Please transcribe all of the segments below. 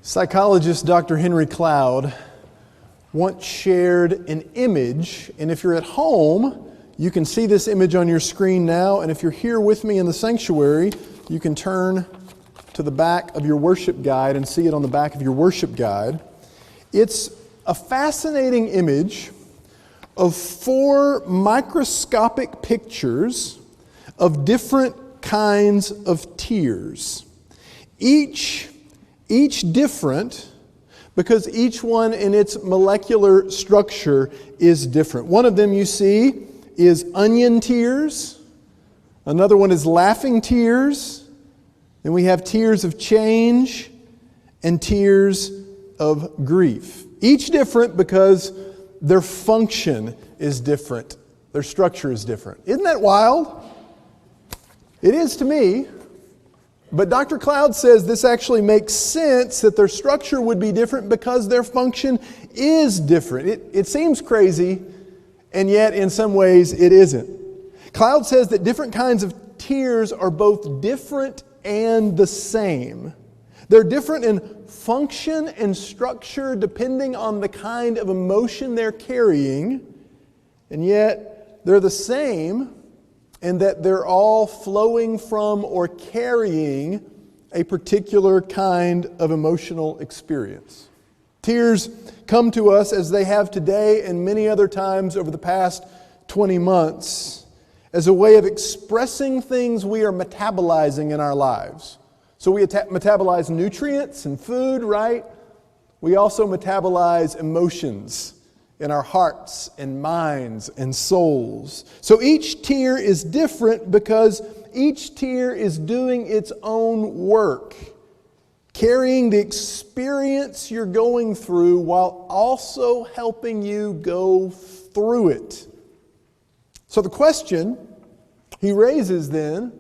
Psychologist Dr. Henry Cloud once shared an image, and if you're at home, you can see this image on your screen now, and if you're here with me in the sanctuary, you can turn to the back of your worship guide and see it on the back of your worship guide. It's a fascinating image of 4 microscopic pictures of different kinds of tears. Each different because each one in its molecular structure is different. One of them you see is onion tears. Another one is laughing tears. Then we have tears of change and tears of grief. Each different because their function is different. Their structure is different. Isn't that wild? It is to me. But Dr. Cloud says this actually makes sense that their structure would be different because their function is different. It seems crazy, and yet in some ways it isn't. Cloud says that different kinds of tears are both different and the same. They're different in function and structure depending on the kind of emotion they're carrying, and yet they're the same in that they're all flowing from or carrying a particular kind of emotional experience. Tears come to us as they have today and many other times over the past 20 months as a way of expressing things we are metabolizing in our lives. So we metabolize nutrients and food, right? We also metabolize emotions in our hearts and minds and souls. So each tear is different because each tear is doing its own work, carrying the experience you're going through while also helping you go through it. So the question he raises then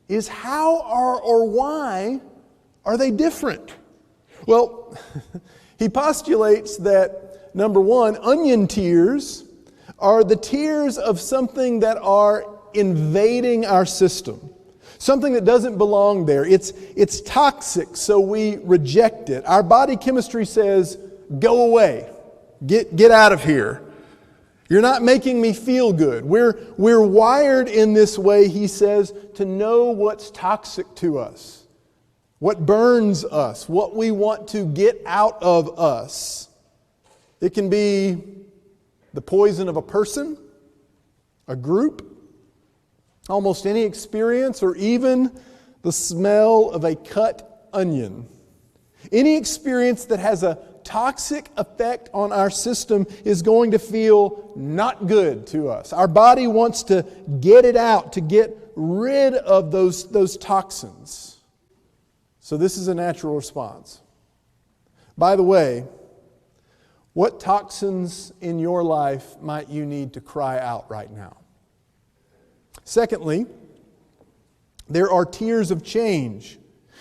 is how or why are they different? Well, he postulates that number one, onion tears are the tears of something that are invading our system. Something that doesn't belong there. It's toxic, so we reject it. Our body chemistry says, go away. Get out of here. You're not making me feel good. We're wired in this way, he says, to know what's toxic to us. What burns us. What we want to get out of us. It can be the poison of a person, a group, almost any experience, or even the smell of a cut onion. Any experience that has a toxic effect on our system is going to feel not good to us. Our body wants to get it out, to get rid of those toxins. So this is a natural response. By the way, what toxins in your life might you need to cry out right now? Secondly, there are tears of change.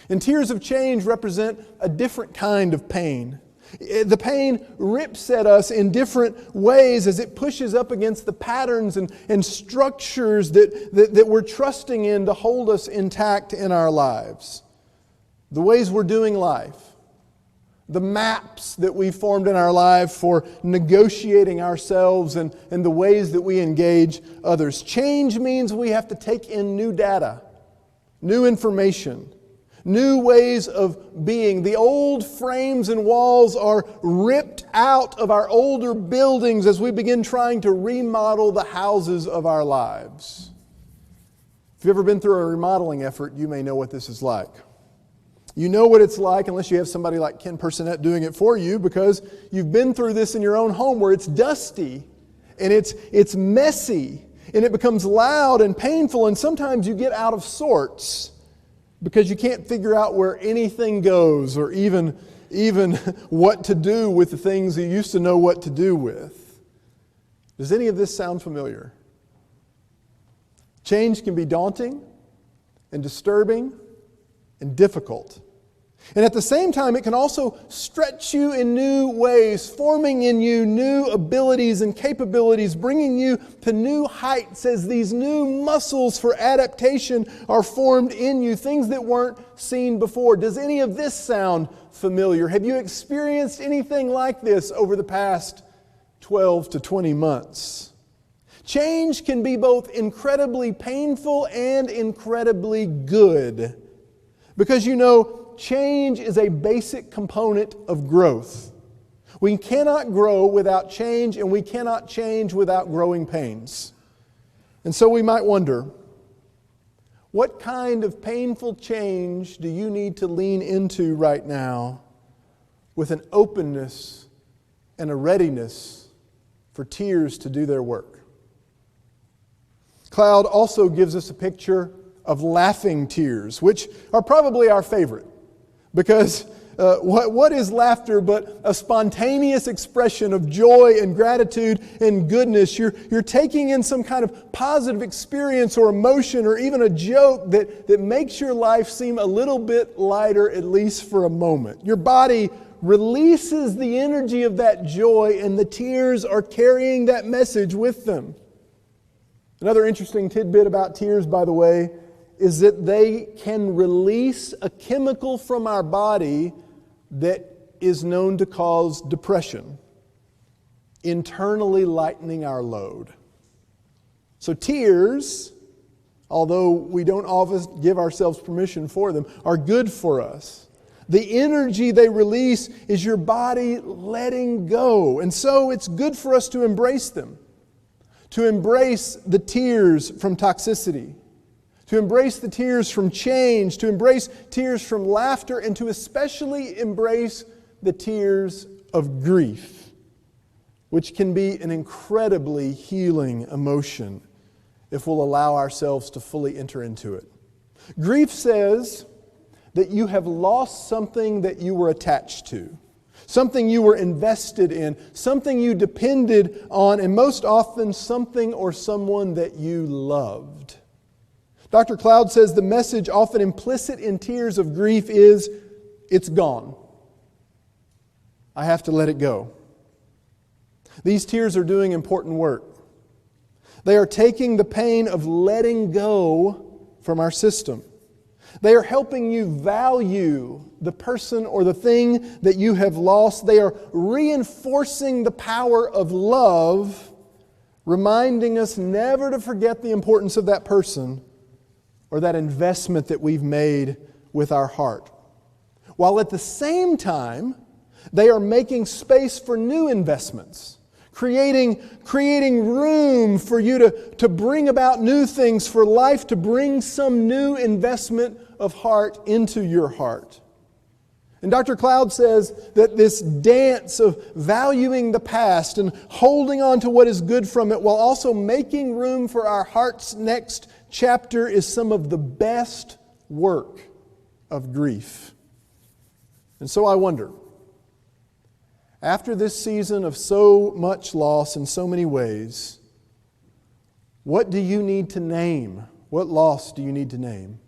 And tears of change represent a different kind of pain. The pain rips at us in different ways as it pushes up against the patterns and structures that we're trusting in to hold us intact in our lives. The ways we're doing life. The maps that we formed in our life for negotiating ourselves and the ways that we engage others. Change means we have to take in new data, new information, new ways of being. The old frames and walls are ripped out of our older buildings as we begin trying to remodel the houses of our lives. If you've ever been through a remodeling effort, you may know what this is like. You know what it's like unless you have somebody like Ken Personette doing it for you, because you've been through this in your own home where it's dusty and it's messy and it becomes loud and painful, and sometimes you get out of sorts because you can't figure out where anything goes or even what to do with the things you used to know what to do with. Does any of this sound familiar? Change can be daunting and disturbing and difficult. And at the same time, it can also stretch you in new ways, forming in you new abilities and capabilities, bringing you to new heights as these new muscles for adaptation are formed in you, things that weren't seen before. Does any of this sound familiar? Have you experienced anything like this over the past 12 to 20 months? Change can be both incredibly painful and incredibly good. Because change is a basic component of growth. We cannot grow without change, and we cannot change without growing pains. And so we might wonder, what kind of painful change do you need to lean into right now with an openness and a readiness for tears to do their work? Cloud also gives us a picture of laughing tears, which are probably our favorite. Because what is laughter but a spontaneous expression of joy and gratitude and goodness? You're taking in some kind of positive experience or emotion or even a joke that makes your life seem a little bit lighter, at least for a moment. Your body releases the energy of that joy, and the tears are carrying that message with them. Another interesting tidbit about tears, by the way, is that they can release a chemical from our body that is known to cause depression, internally lightening our load. So tears, although we don't always give ourselves permission for them, are good for us. The energy they release is your body letting go. And so it's good for us to embrace them, to embrace the tears from toxicity, to embrace the tears from change, to embrace tears from laughter, and to especially embrace the tears of grief, which can be an incredibly healing emotion if we'll allow ourselves to fully enter into it. Grief says that you have lost something that you were attached to, something you were invested in, something you depended on, and most often something or someone that you loved. Dr. Cloud says the message often implicit in tears of grief is, it's gone. I have to let it go. These tears are doing important work. They are taking the pain of letting go from our system. They are helping you value the person or the thing that you have lost. They are reinforcing the power of love, reminding us never to forget the importance of that person or that investment that we've made with our heart. While at the same time, they are making space for new investments, creating room for you to bring about new things, for life to bring some new investment of heart into your heart. And Dr. Cloud says that this dance of valuing the past and holding on to what is good from it while also making room for our heart's next chapter is some of the best work of grief. And so I wonder, after this season of so much loss in so many ways, what do you need to name? What loss do you need to name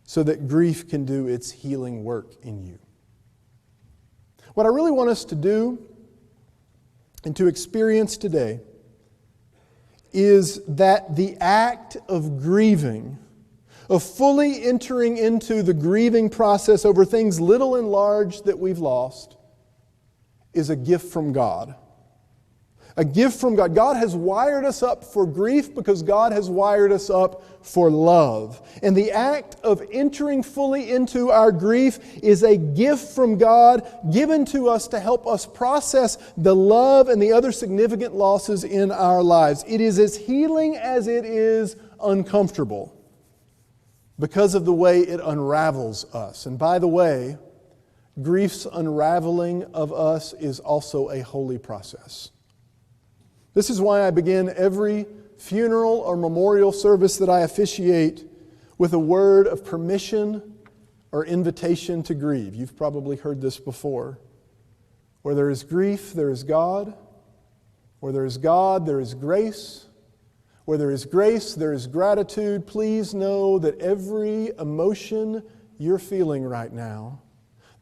so that grief can do its healing work in you? What I really want us to do and to experience today is that the act of grieving, of fully entering into the grieving process over things little and large that we've lost, is a gift from God. A gift from God. God has wired us up for grief because God has wired us up for love. And the act of entering fully into our grief is a gift from God given to us to help us process the love and the other significant losses in our lives. It is as healing as it is uncomfortable because of the way it unravels us. And by the way, grief's unraveling of us is also a holy process. This is why I begin every funeral or memorial service that I officiate with a word of permission or invitation to grieve. You've probably heard this before. Where there is grief, there is God. Where there is God, there is grace. Where there is grace, there is gratitude. Please know that every emotion you're feeling right now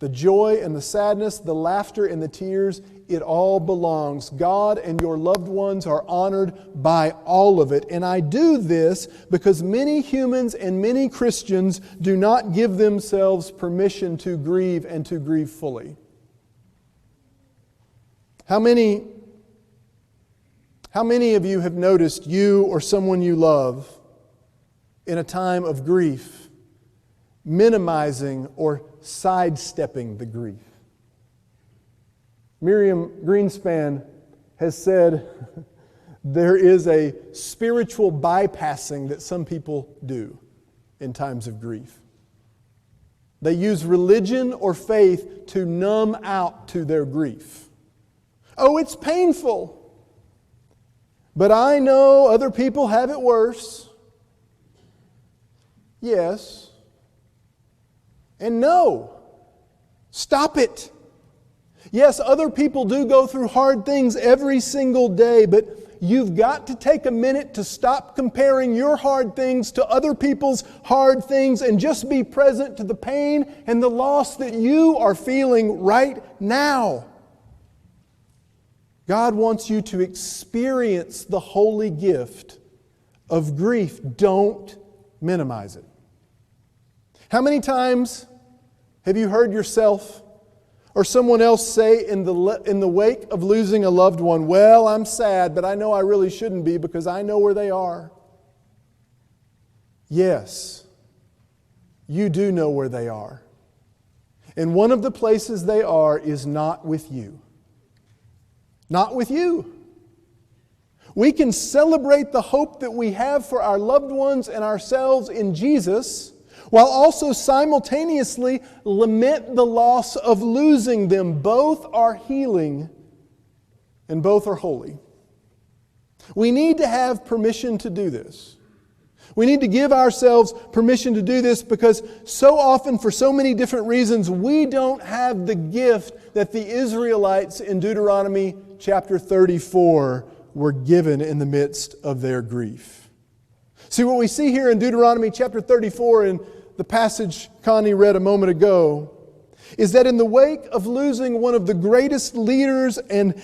The joy and the sadness, the laughter and the tears, it all belongs. God and your loved ones are honored by all of it. And I do this because many humans and many Christians do not give themselves permission to grieve and to grieve fully. How many of you have noticed you or someone you love in a time of grief minimizing or sidestepping the grief? Miriam Greenspan has said there is a spiritual bypassing that some people do in times of grief. They use religion or faith to numb out to their grief. Oh, it's painful. But I know other people have it worse. Yes. And no. Stop it. Yes, other people do go through hard things every single day, but you've got to take a minute to stop comparing your hard things to other people's hard things and just be present to the pain and the loss that you are feeling right now. God wants you to experience the holy gift of grief. Don't minimize it. How many times have you heard yourself or someone else say in the wake of losing a loved one, well, I'm sad, but I know I really shouldn't be because I know where they are? Yes, you do know where they are. And one of the places they are is not with you. Not with you. We can celebrate the hope that we have for our loved ones and ourselves in Jesus, while also simultaneously lament the loss of losing them. Both are healing and both are holy. We need to have permission to do this. We need to give ourselves permission to do this because so often, for so many different reasons, we don't have the gift that the Israelites in Deuteronomy chapter 34 were given in the midst of their grief. See, what we see here in Deuteronomy chapter 34 in the passage Connie read a moment ago is that in the wake of losing one of the greatest leaders and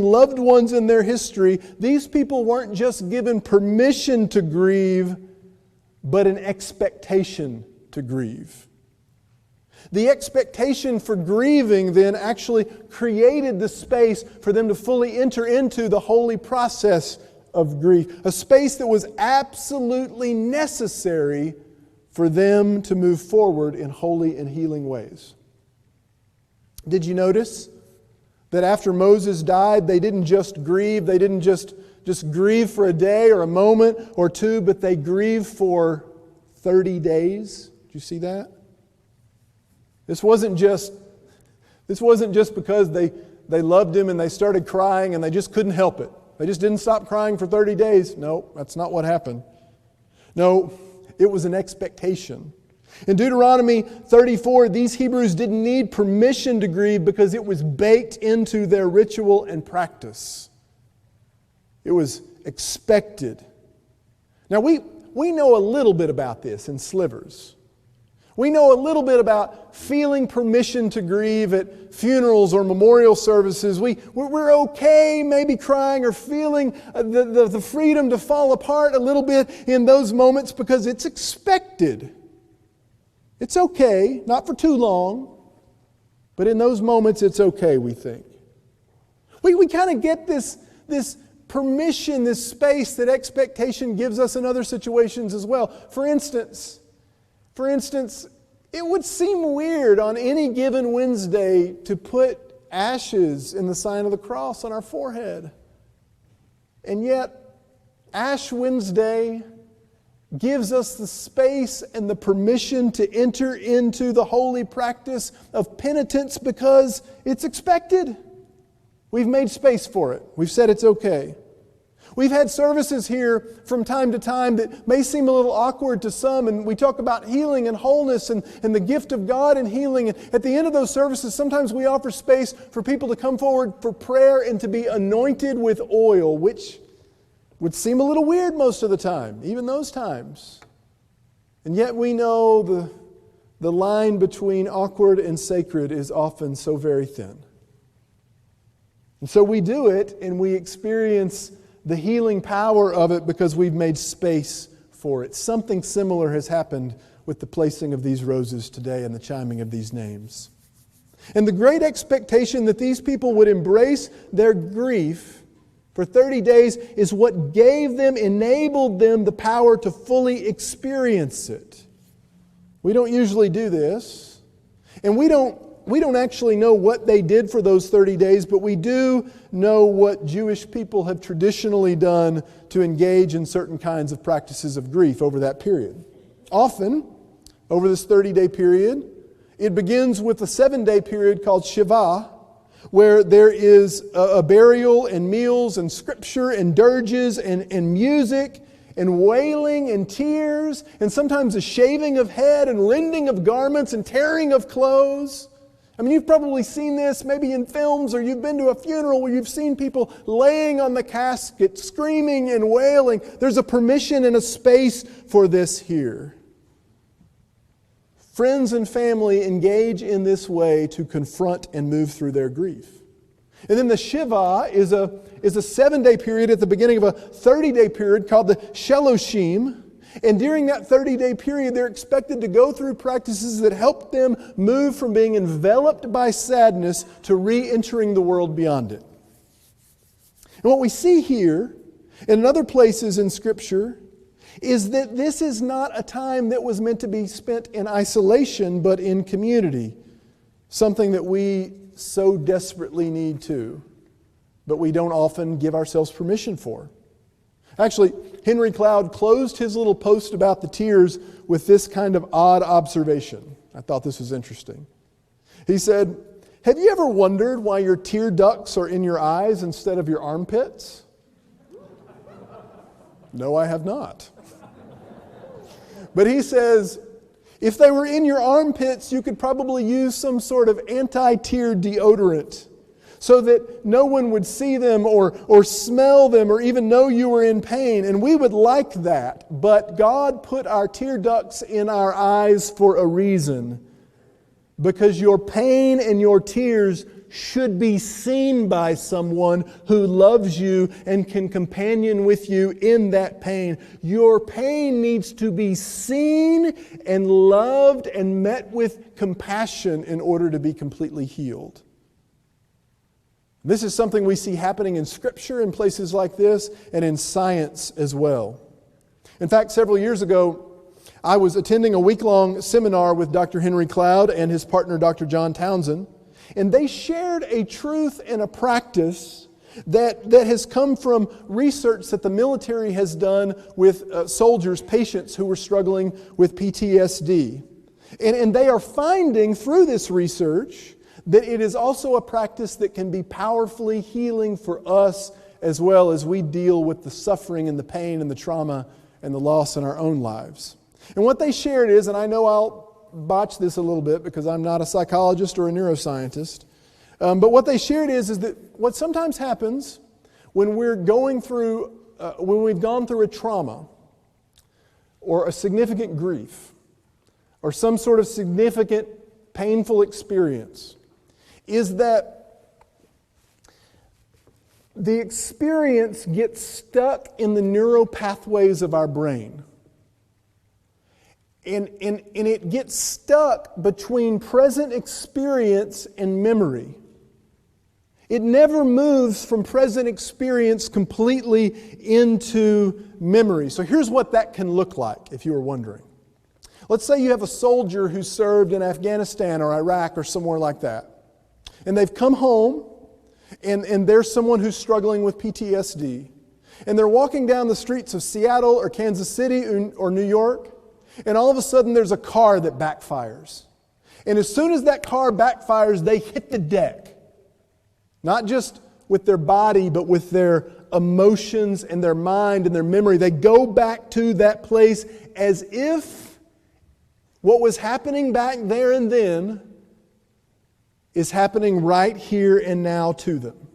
loved ones in their history, these people weren't just given permission to grieve, but an expectation to grieve. The expectation for grieving then actually created the space for them to fully enter into the holy process of grief. A space that was absolutely necessary for them to move forward in holy and healing ways. Did you notice that after Moses died, they didn't just grieve, they didn't just grieve for a day or a moment or two, but they grieved for 30 days? Did you see that? This wasn't just because they loved Him and they started crying and they just couldn't help it. They just didn't stop crying for 30 days. No, that's not what happened. No, it was an expectation. In Deuteronomy 34, these Hebrews didn't need permission to grieve because it was baked into their ritual and practice. It was expected. Now we know a little bit about this in slivers. We know a little bit about feeling permission to grieve at funerals or memorial services. We're okay maybe crying or feeling the freedom to fall apart a little bit in those moments because it's expected. It's okay, not for too long, but in those moments it's okay, we think. We kind of get this permission, this space that expectation gives us in other situations as well. For instance, it would seem weird on any given Wednesday to put ashes in the sign of the cross on our forehead. And yet, Ash Wednesday gives us the space and the permission to enter into the holy practice of penitence because it's expected. We've made space for it. We've said it's okay. We've had services here from time to time that may seem a little awkward to some, and we talk about healing and wholeness and the gift of God and healing. And at the end of those services, sometimes we offer space for people to come forward for prayer and to be anointed with oil, which would seem a little weird most of the time, even those times. And yet we know the line between awkward and sacred is often so very thin. And so we do it and we experience the healing power of it because we've made space for it. Something similar has happened with the placing of these roses today and the chiming of these names. And the great expectation that these people would embrace their grief for 30 days is what enabled them the power to fully experience it. We don't usually do this. And we don't actually know what they did for those 30 days, but we do know what Jewish people have traditionally done to engage in certain kinds of practices of grief over that period. Often, over this 30-day period, it begins with a 7-day period called Shiva, where there is a burial and meals and scripture and dirges and music and wailing and tears and sometimes a shaving of head and rending of garments and tearing of clothes. I mean, you've probably seen this maybe in films, or you've been to a funeral where you've seen people laying on the casket, screaming and wailing. There's a permission and a space for this here. Friends and family engage in this way to confront and move through their grief. And then the Shiva is a 7-day period at the beginning of a 30-day period called the Sheloshim. And during that 30-day period, they're expected to go through practices that help them move from being enveloped by sadness to re-entering the world beyond it. And what we see here and in other places in Scripture is that this is not a time that was meant to be spent in isolation, but in community. Something that we so desperately need to, but we don't often give ourselves permission for. Actually, Henry Cloud closed his little post about the tears with this kind of odd observation. I thought this was interesting. He said, "Have you ever wondered why your tear ducts are in your eyes instead of your armpits?" No, I have not. But he says, if they were in your armpits, you could probably use some sort of anti-tear deodorant so that no one would see them or smell them or even know you were in pain. And we would like that. But God put our tear ducts in our eyes for a reason. Because your pain and your tears should be seen by someone who loves you and can companion with you in that pain. Your pain needs to be seen and loved and met with compassion in order to be completely healed. This is something we see happening in Scripture in places like this and in science as well. In fact, several years ago, I was attending a week-long seminar with Dr. Henry Cloud and his partner, Dr. John Townsend, and they shared a truth and a practice that has come from research that the military has done with soldiers, patients who were struggling with PTSD. And they are finding through this research that it is also a practice that can be powerfully healing for us as well as we deal with the suffering and the pain and the trauma and the loss in our own lives. And what they shared is, and I know I'll botch this a little bit because I'm not a psychologist or a neuroscientist, but what they shared is that what sometimes happens when we're going through, when we've gone through a trauma or a significant grief or some sort of significant painful experience is that the experience gets stuck in the neural pathways of our brain. And it gets stuck between present experience and memory. It never moves from present experience completely into memory. So here's what that can look like, if you were wondering. Let's say you have a soldier who served in Afghanistan or Iraq or somewhere like that. And they've come home, and there's someone who's struggling with PTSD. And they're walking down the streets of Seattle or Kansas City or New York, and all of a sudden there's a car that backfires. And as soon as that car backfires, they hit the deck. Not just with their body, but with their emotions and their mind and their memory. They go back to that place as if what was happening back there and then is happening right here and now to them.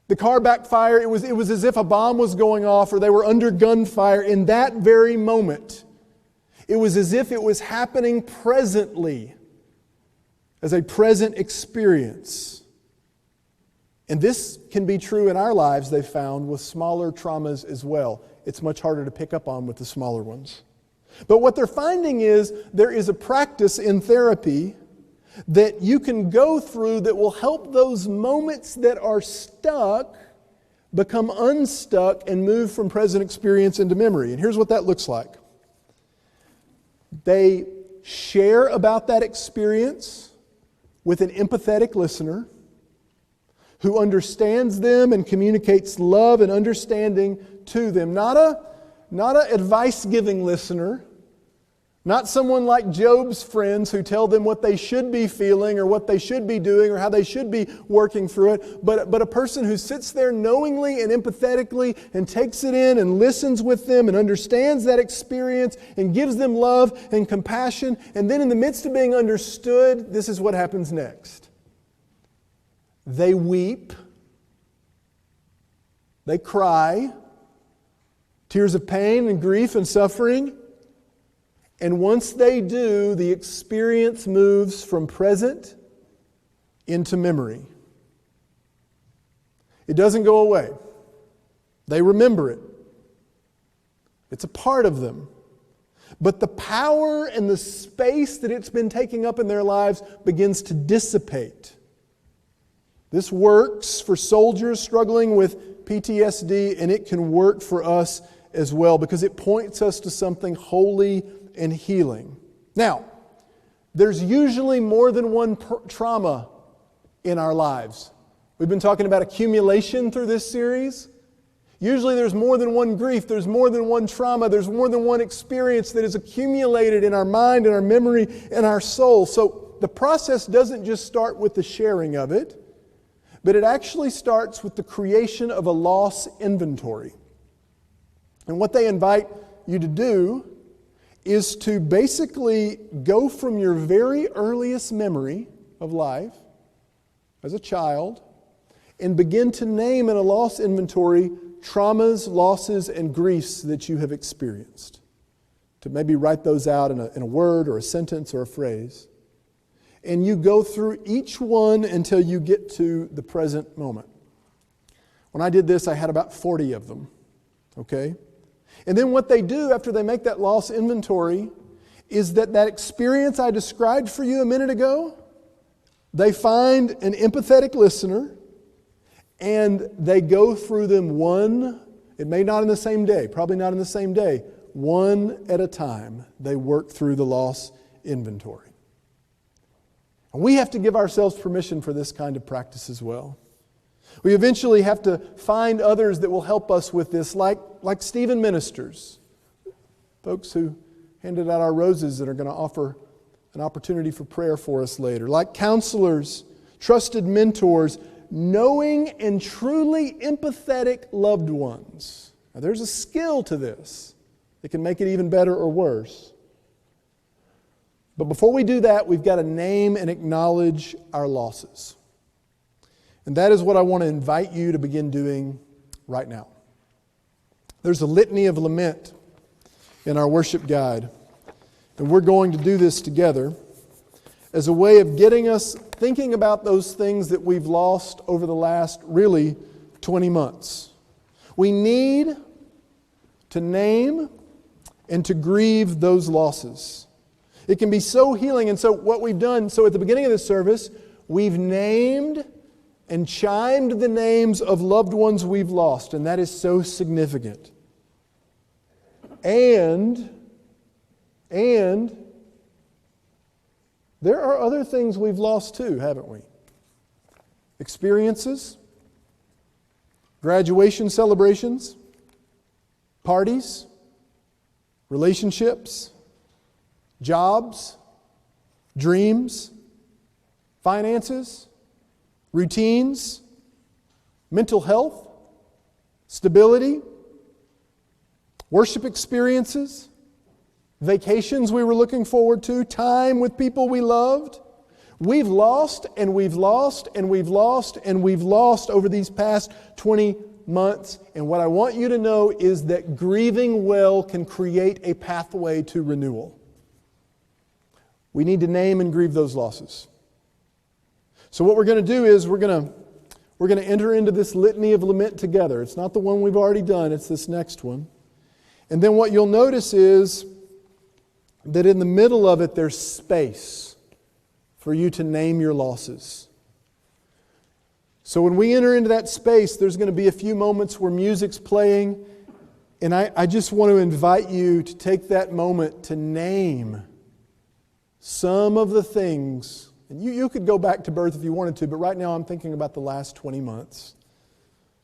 The car backfired. It was as if a bomb was going off or they were under gunfire in that very moment. It was as if it was happening presently, as a present experience. And this can be true in our lives, they've found, with smaller traumas as well. It's much harder to pick up on with the smaller ones. But what they're finding is there is a practice in therapy that you can go through that will help those moments that are stuck become unstuck and move from present experience into memory. And here's what that looks like. They share about that experience with an empathetic listener who understands them and communicates love and understanding to them. Not a advice-giving listener, not someone like Job's friends who tell them what they should be feeling or what they should be doing or how they should be working through it, but a person who sits there knowingly and empathetically and takes it in and listens with them and understands that experience and gives them love and compassion. And then in the midst of being understood, this is what happens next. They weep. They cry. Tears of pain and grief and suffering. And once they do, the experience moves from present into memory. It doesn't go away. They remember it. It's a part of them. But the power and the space that it's been taking up in their lives begins to dissipate. This works for soldiers struggling with PTSD, and it can work for us as well because it points us to something holy and healing. Now, there's usually more than one trauma in our lives. We've been talking about accumulation through this series. Usually there's more than one grief, there's more than one trauma, there's more than one experience that is accumulated in our mind, in our memory, in our soul. So the process doesn't just start with the sharing of it, but it actually starts with the creation of a loss inventory. And what they invite you to do is to basically go from your very earliest memory of life as a child and begin to name in a loss inventory traumas, losses, and griefs that you have experienced. To maybe write those out in a word or a sentence or a phrase. And you go through each one until you get to the present moment. When I did this, I had about 40 of them. Okay? And then what they do after they make that loss inventory is that experience I described for you a minute ago, they find an empathetic listener and they go through them one, it may not in the same day, probably not in the same day, one at a time. They work through the loss inventory. And we have to give ourselves permission for this kind of practice as well. We eventually have to find others that will help us with this, like Stephen ministers, folks who handed out our roses that are going to offer an opportunity for prayer for us later, like counselors, trusted mentors, knowing and truly empathetic loved ones. Now, there's a skill to this that can make it even better or worse. But before we do that, we've got to name and acknowledge our losses. And that is what I want to invite you to begin doing right now. There's a litany of lament in our worship guide. And we're going to do this together as a way of getting us thinking about those things that we've lost over the last, really, 20 months. We need to name and to grieve those losses. It can be so healing. And so what we've done, so at the beginning of this service, we've named and chimed the names of loved ones we've lost. And that is so significant. And there are other things we've lost too, haven't we? Experiences, graduation celebrations, parties, relationships, jobs, dreams, finances, routines, mental health, stability, worship experiences, vacations we were looking forward to, time with people we loved. We've lost and we've lost and we've lost and we've lost over these past 20 months. And what I want you to know is that grieving well can create a pathway to renewal. We need to name and grieve those losses. So what we're going to do is we're going to enter into this litany of lament together. It's not the one we've already done, it's this next one. And then what you'll notice is that in the middle of it there's space for you to name your losses. So when we enter into that space, there's going to be a few moments where music's playing, and I just want to invite you to take that moment to name some of the things. And you could go back to birth if you wanted to, but right now I'm thinking about the last 20 months.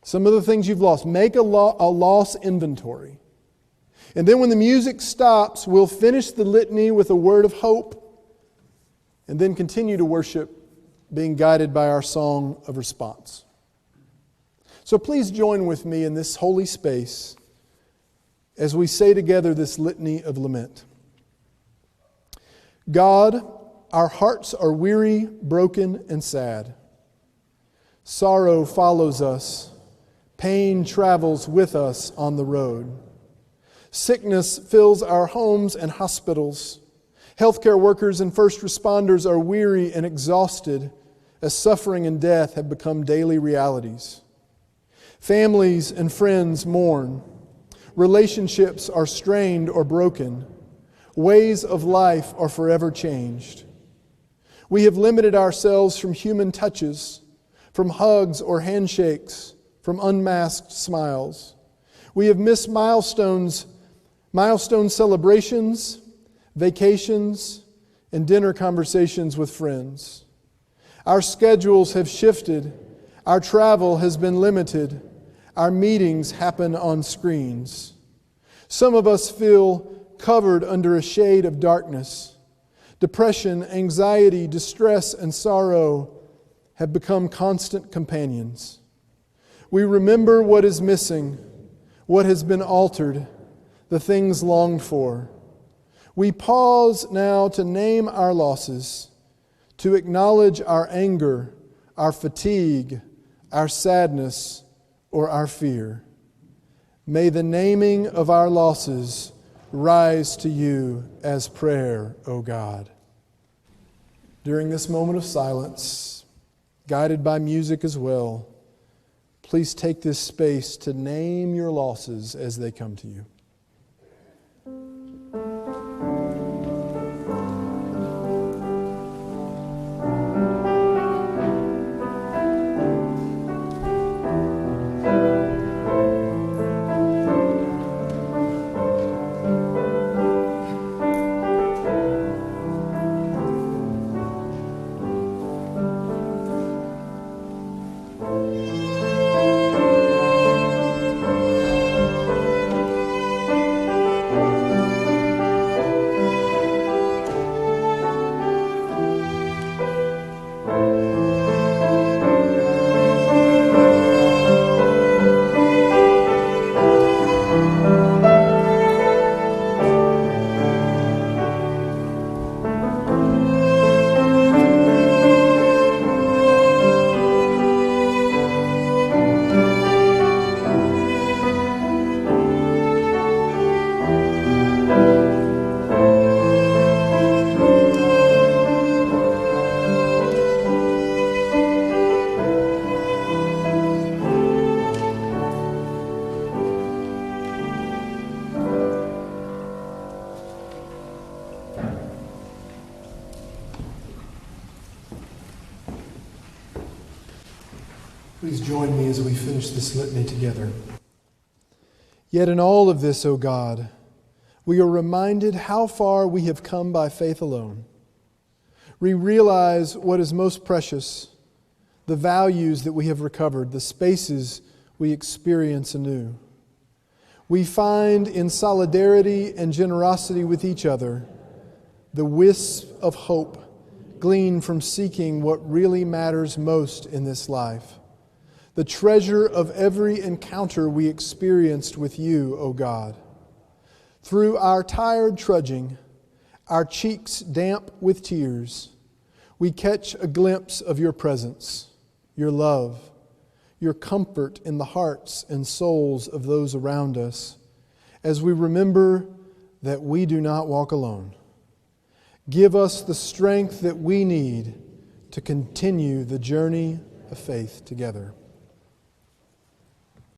Some of the things you've lost. Make a loss inventory. And then when the music stops, we'll finish the litany with a word of hope and then continue to worship, being guided by our song of response. So please join with me in this holy space as we say together this litany of lament. God, our hearts are weary, broken, and sad. Sorrow follows us. Pain travels with us on the road. Sickness fills our homes and hospitals. Healthcare workers and first responders are weary and exhausted as suffering and death have become daily realities. Families and friends mourn. Relationships are strained or broken. Ways of life are forever changed. We have limited ourselves from human touches, from hugs or handshakes, from unmasked smiles. We have missed milestone celebrations, vacations, and dinner conversations with friends. Our schedules have shifted. Our travel has been limited. Our meetings happen on screens. Some of us feel covered under a shade of darkness. Depression, anxiety, distress, and sorrow have become constant companions. We remember what is missing, what has been altered, the things longed for. We pause now to name our losses, to acknowledge our anger, our fatigue, our sadness, or our fear. May the naming of our losses rise to you as prayer, O God. During this moment of silence, guided by music as well, please take this space to name your losses as they come to you. Please join me as we finish this litany together. Yet in all of this, O God, we are reminded how far we have come by faith alone. We realize what is most precious, the values that we have recovered, the spaces we experience anew. We find in solidarity and generosity with each other the wisp of hope gleaned from seeking what really matters most in this life. The treasure of every encounter we experienced with you, O God. Through our tired trudging, our cheeks damp with tears, we catch a glimpse of your presence, your love, your comfort in the hearts and souls of those around us, as we remember that we do not walk alone. Give us the strength that we need to continue the journey of faith together.